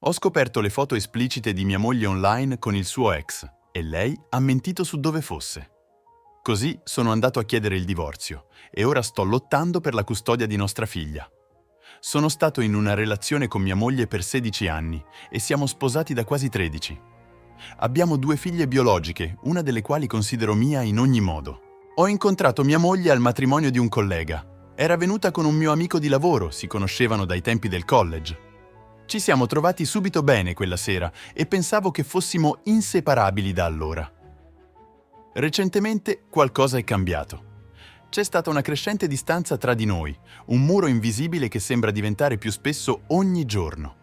Ho scoperto le foto esplicite di mia moglie online con il suo ex e lei ha mentito su dove fosse. Così sono andato a chiedere il divorzio e ora sto lottando per la custodia di nostra figlia. Sono stato in una relazione con mia moglie per 16 anni e siamo sposati da quasi 13. Abbiamo 2 figlie biologiche, una delle quali considero mia in ogni modo. Ho incontrato mia moglie al matrimonio di un collega. Era venuta con un mio amico di lavoro, si conoscevano dai tempi del college. Ci siamo trovati subito bene quella sera e pensavo che fossimo inseparabili da allora. Recentemente qualcosa è cambiato. C'è stata una crescente distanza tra di noi, un muro invisibile che sembra diventare più spesso ogni giorno.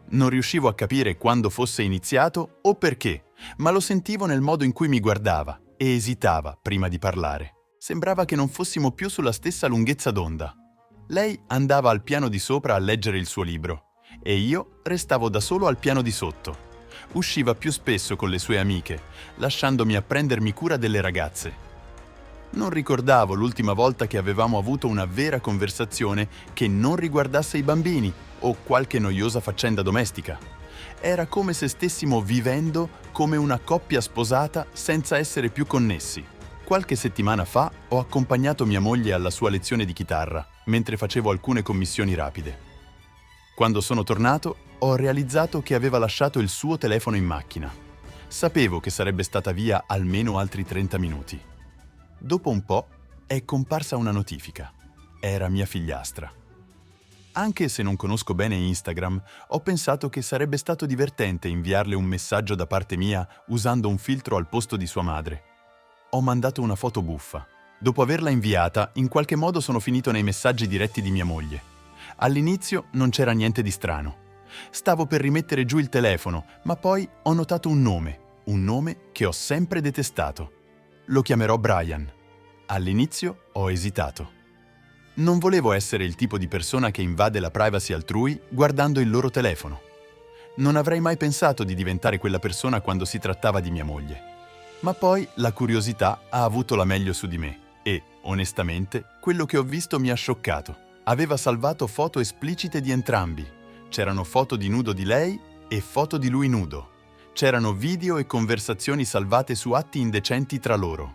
Non riuscivo a capire quando fosse iniziato o perché, ma lo sentivo nel modo in cui mi guardava e esitava prima di parlare. Sembrava che non fossimo più sulla stessa lunghezza d'onda. Lei andava al piano di sopra a leggere il suo libro e io restavo da solo al piano di sotto. Usciva più spesso con le sue amiche, lasciandomi a prendermi cura delle ragazze. Non ricordavo l'ultima volta che avevamo avuto una vera conversazione che non riguardasse i bambini o qualche noiosa faccenda domestica. Era come se stessimo vivendo come una coppia sposata senza essere più connessi. Qualche settimana fa ho accompagnato mia moglie alla sua lezione di chitarra, mentre facevo alcune commissioni rapide. Quando sono tornato, ho realizzato che aveva lasciato il suo telefono in macchina. Sapevo che sarebbe stata via almeno altri 30 minuti. Dopo un po' è comparsa una notifica. Era mia figliastra. Anche se non conosco bene Instagram, ho pensato che sarebbe stato divertente inviarle un messaggio da parte mia usando un filtro al posto di sua madre. Ho mandato una foto buffa. Dopo averla inviata, in qualche modo sono finito nei messaggi diretti di mia moglie. All'inizio non c'era niente di strano. Stavo per rimettere giù il telefono, ma poi ho notato un nome che ho sempre detestato. Lo chiamerò Brian. All'inizio ho esitato. Non volevo essere il tipo di persona che invade la privacy altrui guardando il loro telefono. Non avrei mai pensato di diventare quella persona quando si trattava di mia moglie. Ma poi la curiosità ha avuto la meglio su di me e, onestamente, quello che ho visto mi ha scioccato. Aveva salvato foto esplicite di entrambi. C'erano foto di nudo di lei e foto di lui nudo. C'erano video e conversazioni salvate su atti indecenti tra loro.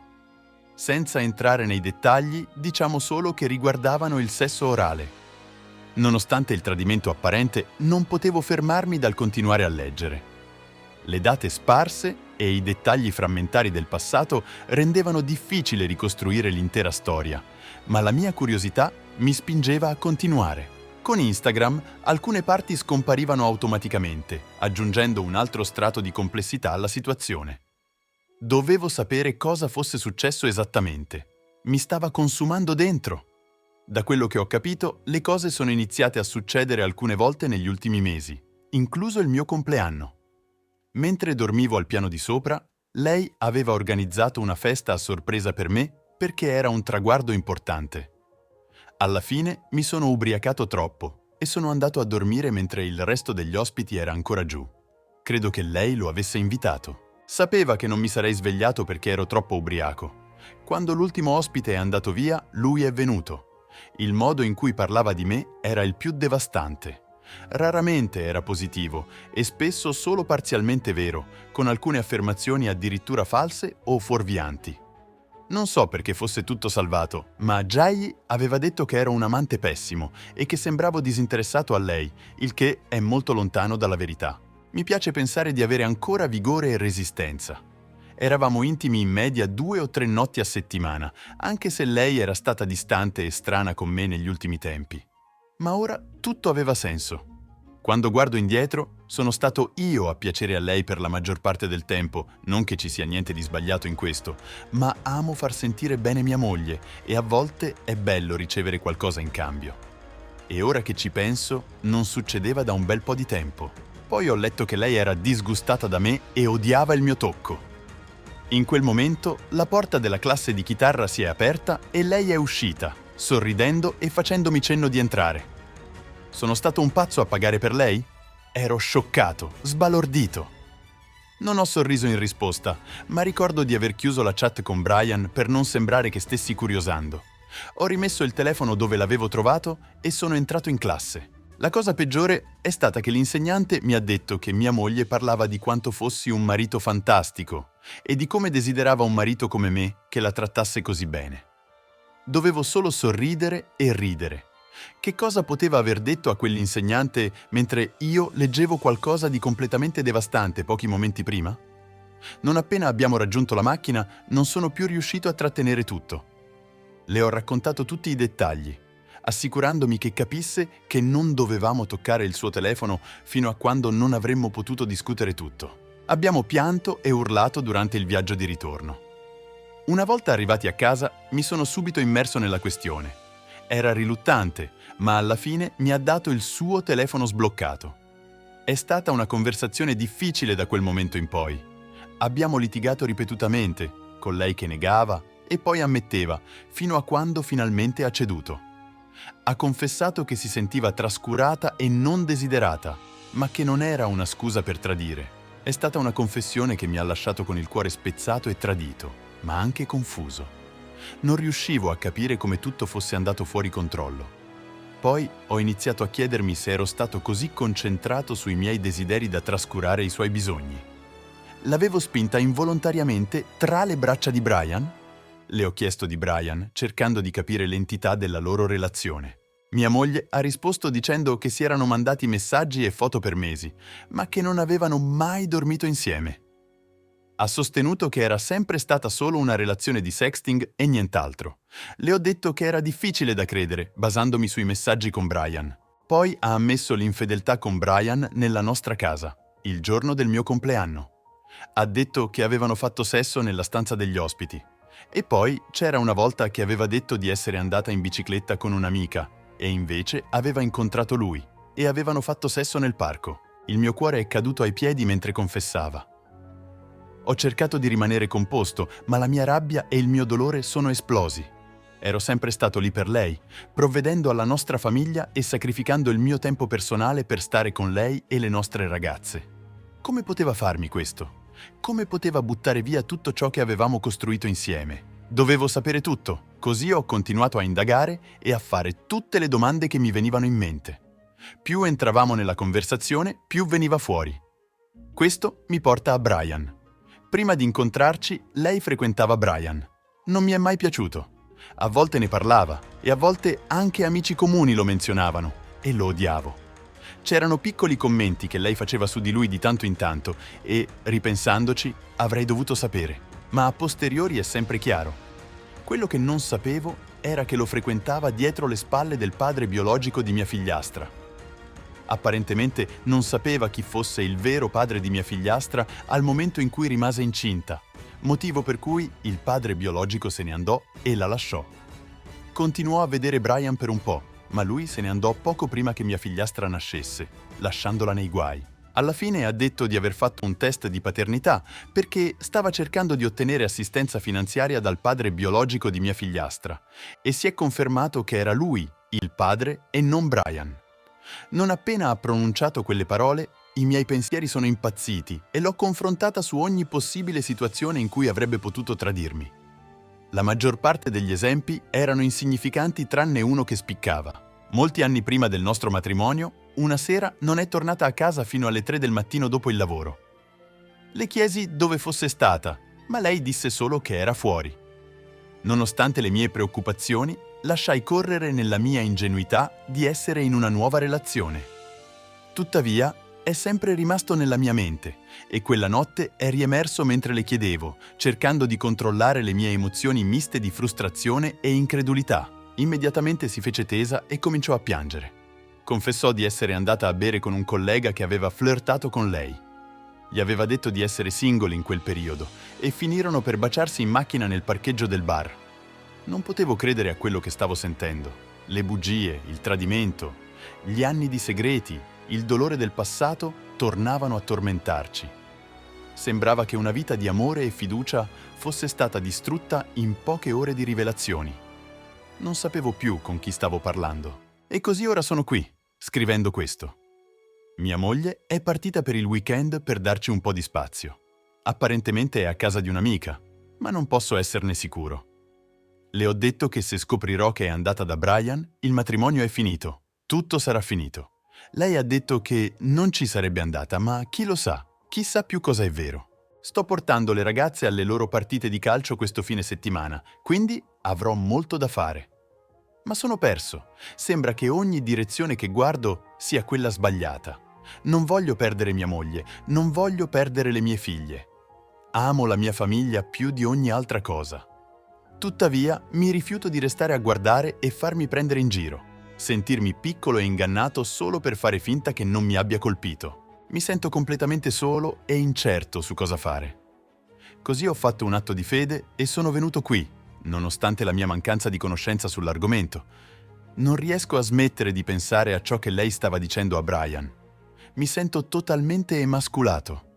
Senza entrare nei dettagli, diciamo solo che riguardavano il sesso orale. Nonostante il tradimento apparente, non potevo fermarmi dal continuare a leggere. Le date sparse e i dettagli frammentari del passato rendevano difficile ricostruire l'intera storia, ma la mia curiosità mi spingeva a continuare. Con Instagram alcune parti scomparivano automaticamente, aggiungendo un altro strato di complessità alla situazione. Dovevo sapere cosa fosse successo esattamente. Mi stava consumando dentro. Da quello che ho capito, le cose sono iniziate a succedere alcune volte negli ultimi mesi, incluso il mio compleanno. Mentre dormivo al piano di sopra, lei aveva organizzato una festa a sorpresa per me perché era un traguardo importante. Alla fine mi sono ubriacato troppo e sono andato a dormire mentre il resto degli ospiti era ancora giù. Credo che lei lo avesse invitato. Sapeva che non mi sarei svegliato perché ero troppo ubriaco. Quando l'ultimo ospite è andato via, lui è venuto. Il modo in cui parlava di me era il più devastante. Raramente era positivo e spesso solo parzialmente vero, con alcune affermazioni addirittura false o fuorvianti. Non so perché fosse tutto salvato, ma Jai aveva detto che ero un amante pessimo e che sembravo disinteressato a lei, il che è molto lontano dalla verità. Mi piace pensare di avere ancora vigore e resistenza. Eravamo intimi in media 2 o 3 notti a settimana, anche se lei era stata distante e strana con me negli ultimi tempi. Ma ora tutto aveva senso. Quando guardo indietro, sono stato io a piacere a lei per la maggior parte del tempo, non che ci sia niente di sbagliato in questo, ma amo far sentire bene mia moglie e a volte è bello ricevere qualcosa in cambio. E ora che ci penso, non succedeva da un bel po' di tempo. Poi ho letto che lei era disgustata da me e odiava il mio tocco. In quel momento, la porta della classe di chitarra si è aperta e lei è uscita, sorridendo e facendomi cenno di entrare. Sono stato un pazzo a pagare per lei? Ero scioccato, sbalordito. Non ho sorriso in risposta, ma ricordo di aver chiuso la chat con Brian per non sembrare che stessi curiosando. Ho rimesso il telefono dove l'avevo trovato e sono entrato in classe. La cosa peggiore è stata che l'insegnante mi ha detto che mia moglie parlava di quanto fossi un marito fantastico e di come desiderava un marito come me che la trattasse così bene. Dovevo solo sorridere e ridere. Che cosa poteva aver detto a quell'insegnante mentre io leggevo qualcosa di completamente devastante pochi momenti prima? Non appena abbiamo raggiunto la macchina, non sono più riuscito a trattenere tutto. Le ho raccontato tutti i dettagli, assicurandomi che capisse che non dovevamo toccare il suo telefono fino a quando non avremmo potuto discutere tutto. Abbiamo pianto e urlato durante il viaggio di ritorno. Una volta arrivati a casa, mi sono subito immerso nella questione. Era riluttante, ma alla fine mi ha dato il suo telefono sbloccato. È stata una conversazione difficile da quel momento in poi. Abbiamo litigato ripetutamente, con lei che negava e poi ammetteva, fino a quando finalmente ha ceduto. Ha confessato che si sentiva trascurata e non desiderata, ma che non era una scusa per tradire. È stata una confessione che mi ha lasciato con il cuore spezzato e tradito, ma anche confuso. Non riuscivo a capire come tutto fosse andato fuori controllo. Poi ho iniziato a chiedermi se ero stato così concentrato sui miei desideri da trascurare i suoi bisogni. L'avevo spinta involontariamente tra le braccia di Brian? Le ho chiesto di Brian, cercando di capire l'entità della loro relazione. Mia moglie ha risposto dicendo che si erano mandati messaggi e foto per mesi, ma che non avevano mai dormito insieme. Ha sostenuto che era sempre stata solo una relazione di sexting e nient'altro. Le ho detto che era difficile da credere, basandomi sui messaggi con Brian. Poi ha ammesso l'infedeltà con Brian nella nostra casa, il giorno del mio compleanno. Ha detto che avevano fatto sesso nella stanza degli ospiti. E poi c'era una volta che aveva detto di essere andata in bicicletta con un'amica e invece aveva incontrato lui e avevano fatto sesso nel parco. Il mio cuore è caduto ai piedi mentre confessava. Ho cercato di rimanere composto, ma la mia rabbia e il mio dolore sono esplosi. Ero sempre stato lì per lei, provvedendo alla nostra famiglia e sacrificando il mio tempo personale per stare con lei e le nostre ragazze. Come poteva farmi questo? Come poteva buttare via tutto ciò che avevamo costruito insieme? Dovevo sapere tutto, così ho continuato a indagare e a fare tutte le domande che mi venivano in mente. Più entravamo nella conversazione, più veniva fuori. Questo mi porta a Brian. Prima di incontrarci, lei frequentava Brian. Non mi è mai piaciuto. A volte ne parlava e a volte anche amici comuni lo menzionavano e lo odiavo. C'erano piccoli commenti che lei faceva su di lui di tanto in tanto e, ripensandoci, avrei dovuto sapere, ma a posteriori è sempre chiaro. Quello che non sapevo era che lo frequentava dietro le spalle del padre biologico di mia figliastra. Apparentemente non sapeva chi fosse il vero padre di mia figliastra al momento in cui rimase incinta, motivo per cui il padre biologico se ne andò e la lasciò. Continuò a vedere Brian per un po', ma lui se ne andò poco prima che mia figliastra nascesse, lasciandola nei guai. Alla fine ha detto di aver fatto un test di paternità perché stava cercando di ottenere assistenza finanziaria dal padre biologico di mia figliastra e si è confermato che era lui il padre e non Brian. Non appena ha pronunciato quelle parole, i miei pensieri sono impazziti e l'ho confrontata su ogni possibile situazione in cui avrebbe potuto tradirmi. La maggior parte degli esempi erano insignificanti tranne uno che spiccava. Molti anni prima del nostro matrimonio, una sera non è tornata a casa fino alle 3 del mattino dopo il lavoro. Le chiesi dove fosse stata, ma lei disse solo che era fuori. Nonostante le mie preoccupazioni, lasciai correre nella mia ingenuità di essere in una nuova relazione. Tuttavia, è sempre rimasto nella mia mente e quella notte è riemerso mentre le chiedevo, cercando di controllare le mie emozioni miste di frustrazione e incredulità. Immediatamente si fece tesa e cominciò a piangere. Confessò di essere andata a bere con un collega che aveva flirtato con lei. Gli aveva detto di essere single in quel periodo e finirono per baciarsi in macchina nel parcheggio del bar. Non potevo credere a quello che stavo sentendo. Le bugie, il tradimento, gli anni di segreti, il dolore del passato tornavano a tormentarci. Sembrava che una vita di amore e fiducia fosse stata distrutta in poche ore di rivelazioni. Non sapevo più con chi stavo parlando. E così ora sono qui, scrivendo questo. Mia moglie è partita per il weekend per darci un po' di spazio. Apparentemente è a casa di un'amica, ma non posso esserne sicuro. Le ho detto che se scoprirò che è andata da Brian, il matrimonio è finito. Tutto sarà finito. Lei ha detto che non ci sarebbe andata, ma chi lo sa? Chissà più cosa è vero. Sto portando le ragazze alle loro partite di calcio questo fine settimana, quindi avrò molto da fare. Ma sono perso. Sembra che ogni direzione che guardo sia quella sbagliata. Non voglio perdere mia moglie, non voglio perdere le mie figlie. Amo la mia famiglia più di ogni altra cosa. Tuttavia, mi rifiuto di restare a guardare e farmi prendere in giro. Sentirmi piccolo e ingannato solo per fare finta che non mi abbia colpito. Mi sento completamente solo e incerto su cosa fare. Così ho fatto un atto di fede e sono venuto qui, nonostante la mia mancanza di conoscenza sull'argomento. Non riesco a smettere di pensare a ciò che lei stava dicendo a Brian. Mi sento totalmente emasculato.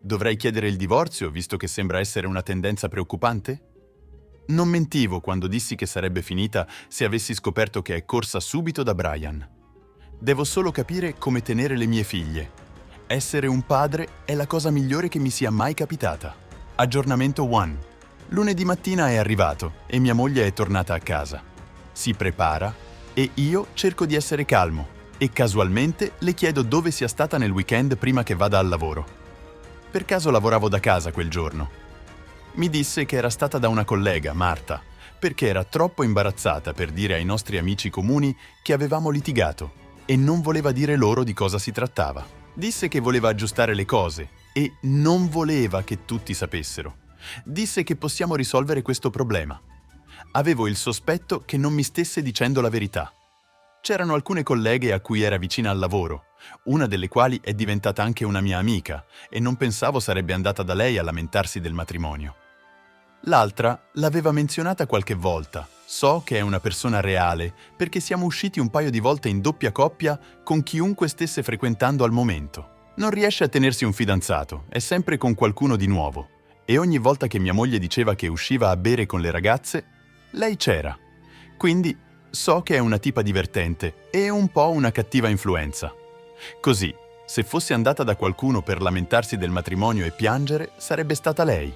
Dovrei chiedere il divorzio, visto che sembra essere una tendenza preoccupante? Non mentivo quando dissi che sarebbe finita se avessi scoperto che è corsa subito da Brian. Devo solo capire come tenere le mie figlie. Essere un padre è la cosa migliore che mi sia mai capitata. Aggiornamento 1. Lunedì mattina è arrivato e mia moglie è tornata a casa. Si prepara e io cerco di essere calmo e casualmente le chiedo dove sia stata nel weekend prima che vada al lavoro. Per caso lavoravo da casa quel giorno. Mi disse che era stata da una collega, Marta, perché era troppo imbarazzata per dire ai nostri amici comuni che avevamo litigato e non voleva dire loro di cosa si trattava. Disse che voleva aggiustare le cose e non voleva che tutti sapessero. Disse che possiamo risolvere questo problema. Avevo il sospetto che non mi stesse dicendo la verità. C'erano alcune colleghe a cui era vicina al lavoro, una delle quali è diventata anche una mia amica, e non pensavo sarebbe andata da lei a lamentarsi del matrimonio. L'altra l'aveva menzionata qualche volta. So che è una persona reale, perché siamo usciti un paio di volte in doppia coppia con chiunque stesse frequentando al momento. Non riesce a tenersi un fidanzato, è sempre con qualcuno di nuovo. E ogni volta che mia moglie diceva che usciva a bere con le ragazze, lei c'era. Quindi so che è una tipa divertente e un po' una cattiva influenza. Così, se fosse andata da qualcuno per lamentarsi del matrimonio e piangere, sarebbe stata lei.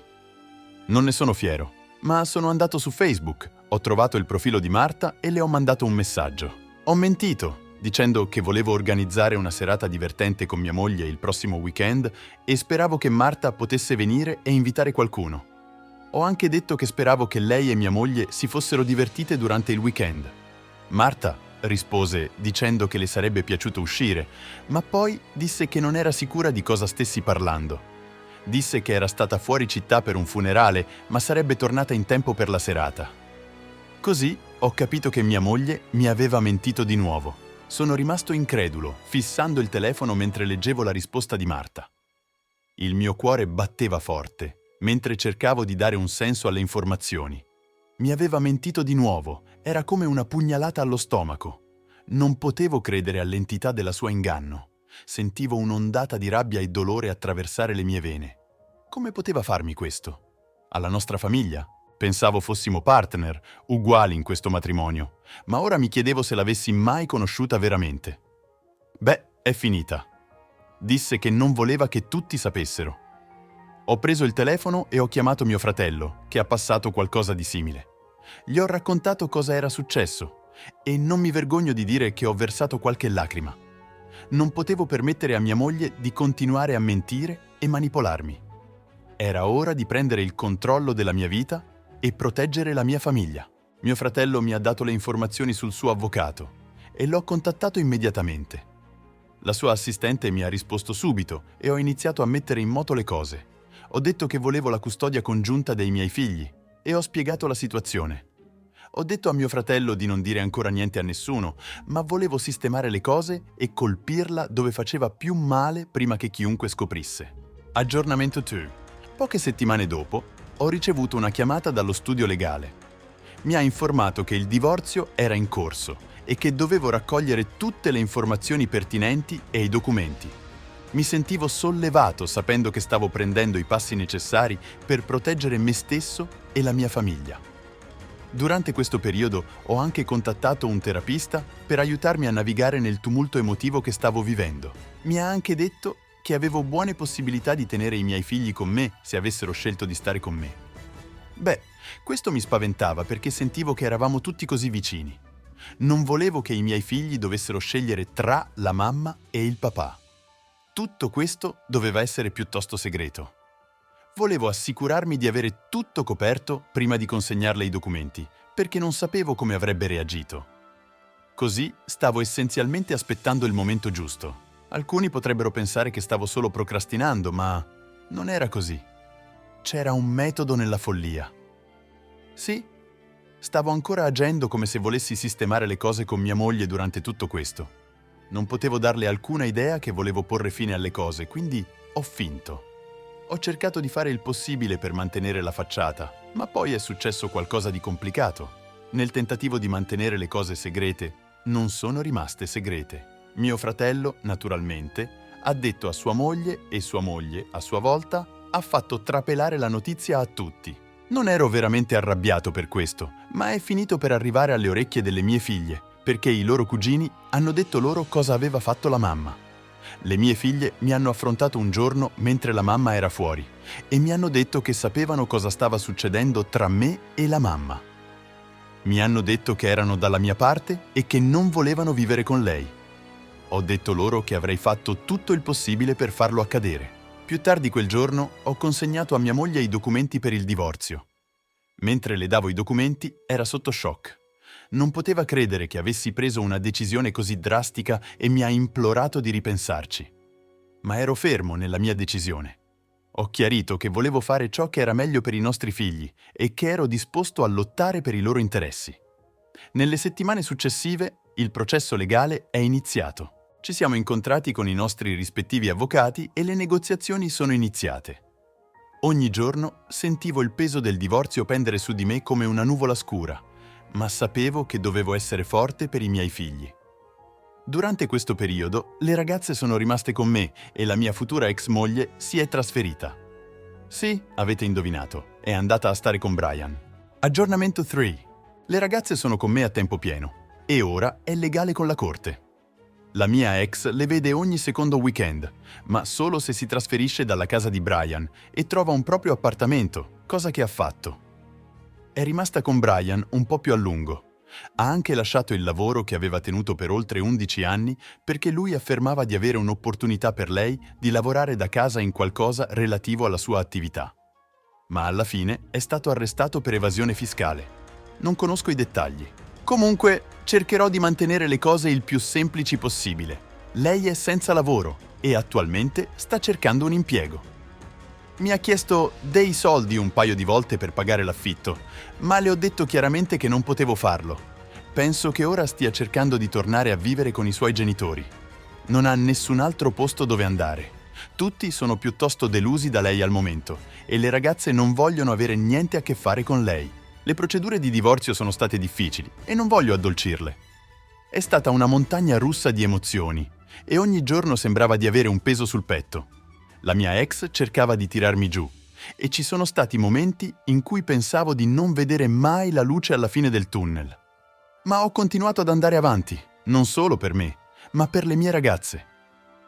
Non ne sono fiero, ma sono andato su Facebook, ho trovato il profilo di Marta e le ho mandato un messaggio. Ho mentito, dicendo che volevo organizzare una serata divertente con mia moglie il prossimo weekend e speravo che Marta potesse venire e invitare qualcuno. Ho anche detto che speravo che lei e mia moglie si fossero divertite durante il weekend. Marta rispose dicendo che le sarebbe piaciuto uscire, ma poi disse che non era sicura di cosa stessi parlando. Disse che era stata fuori città per un funerale, ma sarebbe tornata in tempo per la serata. Così ho capito che mia moglie mi aveva mentito di nuovo. Sono rimasto incredulo, fissando il telefono mentre leggevo la risposta di Marta. Il mio cuore batteva forte, mentre cercavo di dare un senso alle informazioni. Mi aveva mentito di nuovo, era come una pugnalata allo stomaco. Non potevo credere all'entità della sua inganno. Sentivo un'ondata di rabbia e dolore attraversare le mie vene. Come poteva farmi questo? Alla nostra famiglia? Pensavo fossimo partner, uguali in questo matrimonio, ma ora mi chiedevo se l'avessi mai conosciuta veramente. Beh, è finita. Disse che non voleva che tutti sapessero. Ho preso il telefono e ho chiamato mio fratello, che ha passato qualcosa di simile. Gli ho raccontato cosa era successo e non mi vergogno di dire che ho versato qualche lacrima. Non potevo permettere a mia moglie di continuare a mentire e manipolarmi. Era ora di prendere il controllo della mia vita e proteggere la mia famiglia. Mio fratello mi ha dato le informazioni sul suo avvocato e l'ho contattato immediatamente. La sua assistente mi ha risposto subito e ho iniziato a mettere in moto le cose. Ho detto che volevo la custodia congiunta dei miei figli e ho spiegato la situazione. Ho detto a mio fratello di non dire ancora niente a nessuno, ma volevo sistemare le cose e colpirla dove faceva più male prima che chiunque scoprisse. Aggiornamento 2. Poche settimane dopo, ho ricevuto una chiamata dallo studio legale. Mi ha informato che il divorzio era in corso e che dovevo raccogliere tutte le informazioni pertinenti e i documenti. Mi sentivo sollevato sapendo che stavo prendendo i passi necessari per proteggere me stesso e la mia famiglia. Durante questo periodo ho anche contattato un terapista per aiutarmi a navigare nel tumulto emotivo che stavo vivendo. Mi ha anche detto che avevo buone possibilità di tenere i miei figli con me se avessero scelto di stare con me. Beh, questo mi spaventava perché sentivo che eravamo tutti così vicini. Non volevo che i miei figli dovessero scegliere tra la mamma e il papà. Tutto questo doveva essere piuttosto segreto. Volevo assicurarmi di avere tutto coperto prima di consegnarle i documenti, perché non sapevo come avrebbe reagito. Così stavo essenzialmente aspettando il momento giusto. Alcuni potrebbero pensare che stavo solo procrastinando, ma non era così. C'era un metodo nella follia. Sì, stavo ancora agendo come se volessi sistemare le cose con mia moglie durante tutto questo. Non potevo darle alcuna idea che volevo porre fine alle cose, quindi ho finto. Ho cercato di fare il possibile per mantenere la facciata, ma poi è successo qualcosa di complicato. Nel tentativo di mantenere le cose segrete, non sono rimaste segrete. Mio fratello, naturalmente, ha detto a sua moglie e sua moglie, a sua volta, ha fatto trapelare la notizia a tutti. Non ero veramente arrabbiato per questo, ma è finito per arrivare alle orecchie delle mie figlie, perché i loro cugini hanno detto loro cosa aveva fatto la mamma. Le mie figlie mi hanno affrontato un giorno mentre la mamma era fuori e mi hanno detto che sapevano cosa stava succedendo tra me e la mamma. Mi hanno detto che erano dalla mia parte e che non volevano vivere con lei. Ho detto loro che avrei fatto tutto il possibile per farlo accadere. Più tardi quel giorno ho consegnato a mia moglie i documenti per il divorzio. Mentre le davo i documenti era sotto shock. Non poteva credere che avessi preso una decisione così drastica e mi ha implorato di ripensarci. Ma ero fermo nella mia decisione. Ho chiarito che volevo fare ciò che era meglio per i nostri figli e che ero disposto a lottare per i loro interessi. Nelle settimane successive il processo legale è iniziato. Ci siamo incontrati con i nostri rispettivi avvocati e le negoziazioni sono iniziate. Ogni giorno sentivo il peso del divorzio pendere su di me come una nuvola scura, ma sapevo che dovevo essere forte per i miei figli. Durante questo periodo, le ragazze sono rimaste con me e la mia futura ex moglie si è trasferita. Sì, avete indovinato, è andata a stare con Brian. Aggiornamento 3. Le ragazze sono con me a tempo pieno e ora è legale con la corte. La mia ex le vede ogni secondo weekend, ma solo se si trasferisce dalla casa di Brian e trova un proprio appartamento, cosa che ha fatto. È rimasta con Brian un po' più a lungo. Ha anche lasciato il lavoro che aveva tenuto per oltre 11 anni perché lui affermava di avere un'opportunità per lei di lavorare da casa in qualcosa relativo alla sua attività. Ma alla fine è stato arrestato per evasione fiscale. Non conosco i dettagli. Comunque, cercherò di mantenere le cose il più semplici possibile. Lei è senza lavoro e attualmente sta cercando un impiego. Mi ha chiesto dei soldi un paio di volte per pagare l'affitto, ma le ho detto chiaramente che non potevo farlo. Penso che ora stia cercando di tornare a vivere con i suoi genitori. Non ha nessun altro posto dove andare. Tutti sono piuttosto delusi da lei al momento e le ragazze non vogliono avere niente a che fare con lei. Le procedure di divorzio sono state difficili e non voglio addolcirle. È stata una montagna russa di emozioni e ogni giorno sembrava di avere un peso sul petto. La mia ex cercava di tirarmi giù e ci sono stati momenti in cui pensavo di non vedere mai la luce alla fine del tunnel. Ma ho continuato ad andare avanti, non solo per me, ma per le mie ragazze.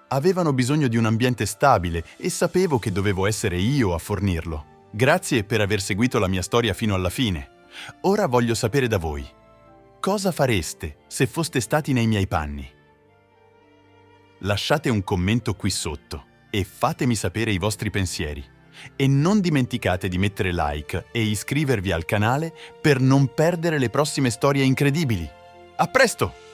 Avevano bisogno di un ambiente stabile e sapevo che dovevo essere io a fornirlo. Grazie per aver seguito la mia storia fino alla fine. Ora voglio sapere da voi. Cosa fareste se foste stati nei miei panni? Lasciate un commento qui sotto e fatemi sapere i vostri pensieri. E non dimenticate di mettere like e iscrivervi al canale per non perdere le prossime storie incredibili. A presto!